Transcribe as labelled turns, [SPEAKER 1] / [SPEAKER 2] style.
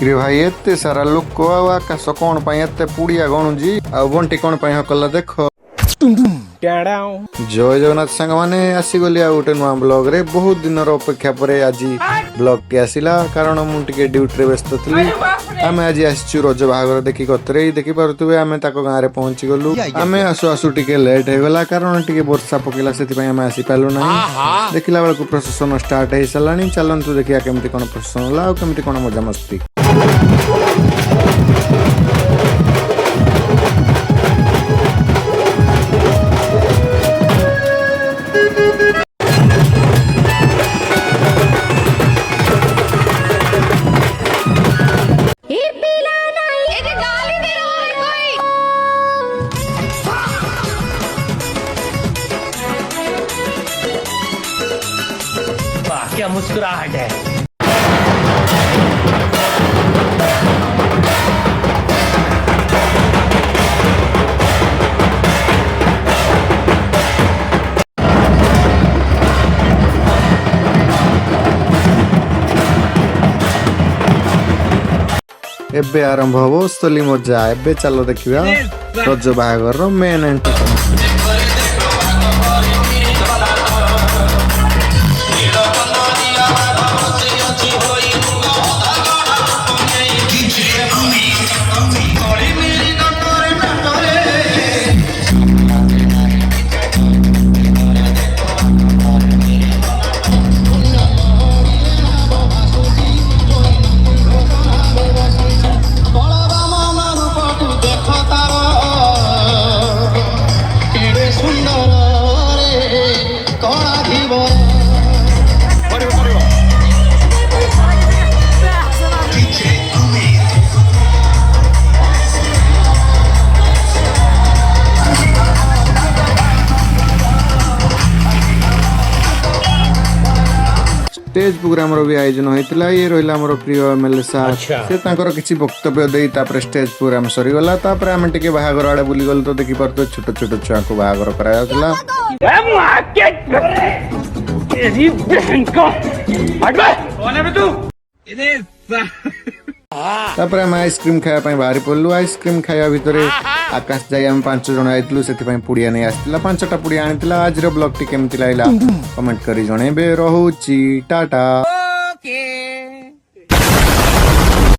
[SPEAKER 1] रे भाई एते सारा लोक आकाश कौन पाई एते पुड़िया गणुजी आ बंटी कौन पाई हकला देख जय जगन्नाथ सांग माने आसीगली आ गोटे नुआ ब्लॉग रे बहुत दिन अपेक्षा पर आज ब्लॉग के आसिला कारण मु टिके ड्यूटी रे व्यस्त थी आमे आज आसचु रज बाहागर देखि कतरे देखि पारुतबे आमे ताको गां रे पहुंची गलु आमे आसु आसु टिके लेट हे गला कारण टिके वर्षा पकेला सेति पई आमे आसी पालु नाही देखिला बेलकु प्रशासन स्टार्ट हे सलानी चलंतु देखिया केमति कोन प्रशासन ला केमति कोन मजा मस्ती
[SPEAKER 2] क्या मुस्कुराहट है।
[SPEAKER 1] एबे आरंभ हो असली मजा एबे चलो देखिया रज बाहागर रो मेन एंट्री स्टेज प्रोग्राम रो भी आयोजन होइतिला ये रोइला हमर प्रिय एमएलए साहब से तांकर किछि वक्तव्य देई तापर स्टेज प्रोग्राम सरी गला तापर हम टिके बाहागर आडे बुली गल तो देखि परतो छोट छोट छुआ को बाहागर करा जातला
[SPEAKER 2] तेरी बहन का हट बे कौन है बे तू इने
[SPEAKER 1] तापर हम आइसक्रीम खाया पई बाहरी पड़लु आइसक्रीम खाया भितरे आकाश जाई हम 5 जण आइतलु सेति पई पुड़िया नै आस्तिला 5टा पुड़िया आनितला आज रो ब्लॉग टी केमति लाइला कमेंट करी जणेबे रहूची टाटा।